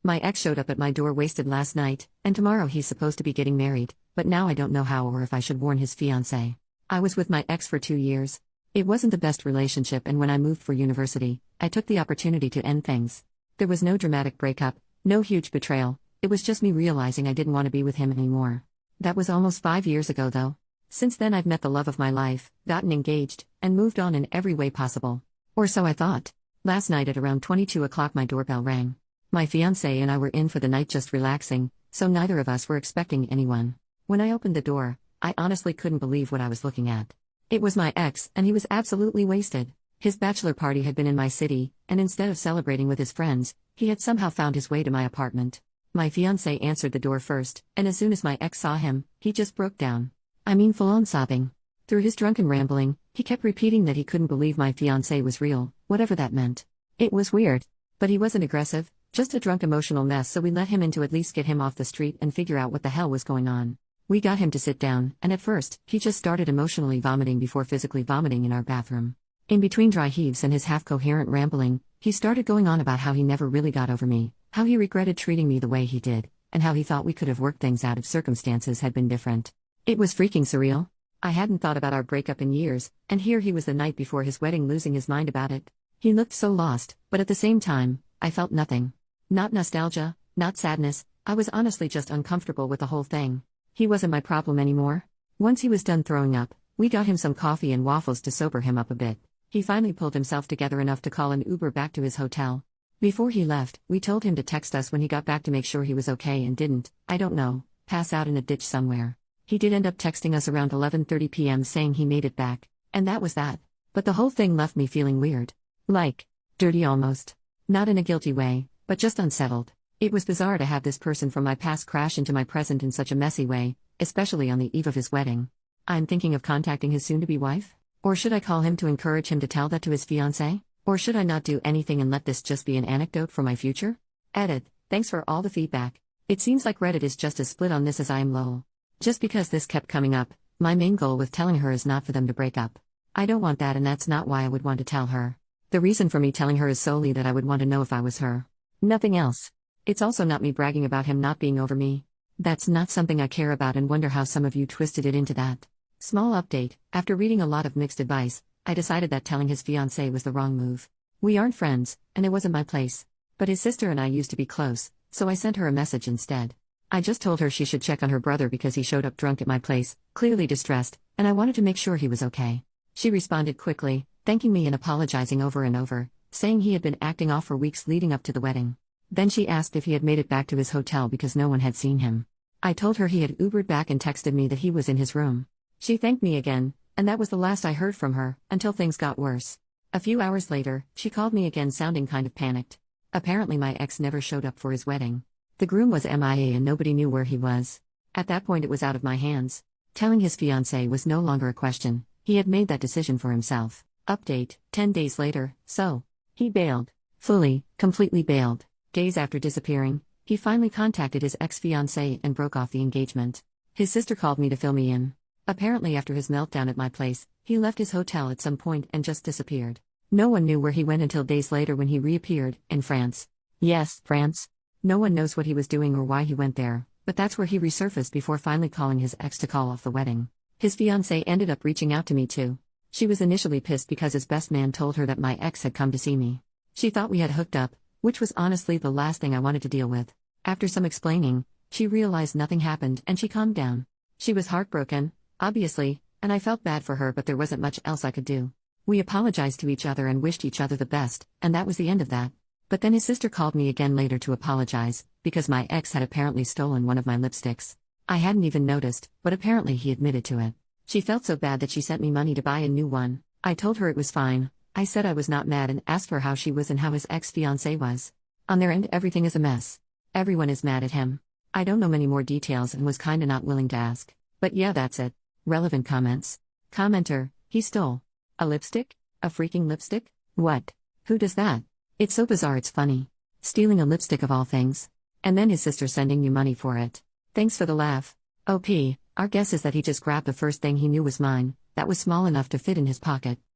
My ex showed up at my door wasted last night, and tomorrow he's supposed to be getting married, but now I don't know how or if I should warn his fiancée. I was with my ex for 2 years. It wasn't the best relationship, and when I moved for university, I took the opportunity to end things. There was no dramatic breakup, no huge betrayal, it was just me realizing I didn't want to be with him anymore. That was almost 5 years ago though. Since then I've met the love of my life, gotten engaged, and moved on in every way possible. Or so I thought. Last night at around 22 o'clock my doorbell rang. My fiancé and I were in for the night just relaxing, so neither of us were expecting anyone. When I opened the door, I honestly couldn't believe what I was looking at. It was my ex, and he was absolutely wasted. His bachelor party had been in my city, and instead of celebrating with his friends, he had somehow found his way to my apartment. My fiancé answered the door first, and as soon as my ex saw him, he just broke down. I mean full-on sobbing. Through his drunken rambling, he kept repeating that he couldn't believe my fiancé was real, whatever that meant. It was weird. But he wasn't aggressive, just a drunk emotional mess, so we let him in to at least get him off the street and figure out what the hell was going on. We got him to sit down, and at first, he just started emotionally vomiting before physically vomiting in our bathroom. In between dry heaves and his half-coherent rambling, he started going on about how he never really got over me, how he regretted treating me the way he did, and how he thought we could have worked things out if circumstances had been different. It was freaking surreal. I hadn't thought about our breakup in years, and here he was the night before his wedding losing his mind about it. He looked so lost, but at the same time, I felt nothing. Not nostalgia, not sadness, I was honestly just uncomfortable with the whole thing. He wasn't my problem anymore. Once he was done throwing up, we got him some coffee and waffles to sober him up a bit. He finally pulled himself together enough to call an Uber back to his hotel. Before he left, we told him to text us when he got back to make sure he was okay and didn't, I don't know, pass out in a ditch somewhere. He did end up texting us around 11:30 p.m. saying he made it back, and that was that. But the whole thing left me feeling weird. Like, dirty almost. Not in a guilty way, but just unsettled. It was bizarre to have this person from my past crash into my present in such a messy way, especially on the eve of his wedding. I'm thinking of contacting his soon-to-be wife? Or should I call him to encourage him to tell that to his fiancée? Or should I not do anything and let this just be an anecdote for my future? Edit. Thanks for all the feedback. It seems like Reddit is just as split on this as I am lol. Just because this kept coming up, my main goal with telling her is not for them to break up. I don't want that, and that's not why I would want to tell her. The reason for me telling her is solely that I would want to know if I was her. Nothing else. It's also not me bragging about him not being over me. That's not something I care about and wonder how some of you twisted it into that. Small update, after reading a lot of mixed advice, I decided that telling his fiancée was the wrong move. We aren't friends, and it wasn't my place. But his sister and I used to be close, so I sent her a message instead. I just told her she should check on her brother because he showed up drunk at my place, clearly distressed, and I wanted to make sure he was okay. She responded quickly, thanking me and apologizing over and over, saying he had been acting off for weeks leading up to the wedding. Then she asked if he had made it back to his hotel because no one had seen him. I told her he had Ubered back and texted me that he was in his room. She thanked me again, and that was the last I heard from her, until things got worse. A few hours later, she called me again sounding kind of panicked. Apparently my ex never showed up for his wedding. The groom was MIA and nobody knew where he was. At that point it was out of my hands. Telling his fiancée was no longer a question, he had made that decision for himself. Update, 10 days later, so. He bailed. Fully, completely bailed. Days after disappearing, he finally contacted his ex-fiancée and broke off the engagement. His sister called me to fill me in. Apparently after his meltdown at my place, he left his hotel at some point and just disappeared. No one knew where he went until days later when he reappeared, in France. Yes, France. No one knows what he was doing or why he went there, but that's where he resurfaced before finally calling his ex to call off the wedding. His fiancée ended up reaching out to me too. She was initially pissed because his best man told her that my ex had come to see me. She thought we had hooked up, which was honestly the last thing I wanted to deal with. After some explaining, she realized nothing happened and she calmed down. She was heartbroken, obviously, and I felt bad for her, but there wasn't much else I could do. We apologized to each other and wished each other the best, and that was the end of that. But then his sister called me again later to apologize, because my ex had apparently stolen one of my lipsticks. I hadn't even noticed, but apparently he admitted to it. She felt so bad that she sent me money to buy a new one. I told her it was fine. I said I was not mad and asked her how she was and how his ex-fiancée was. On their end everything is a mess. Everyone is mad at him. I don't know many more details and was kinda not willing to ask. But yeah, that's it. Relevant comments. Commenter, he stole a lipstick? A freaking lipstick? What? Who does that? It's so bizarre it's funny. Stealing a lipstick of all things. And then his sister sending you money for it. Thanks for the laugh. OP, our guess is that he just grabbed the first thing he knew was mine, that was small enough to fit in his pocket.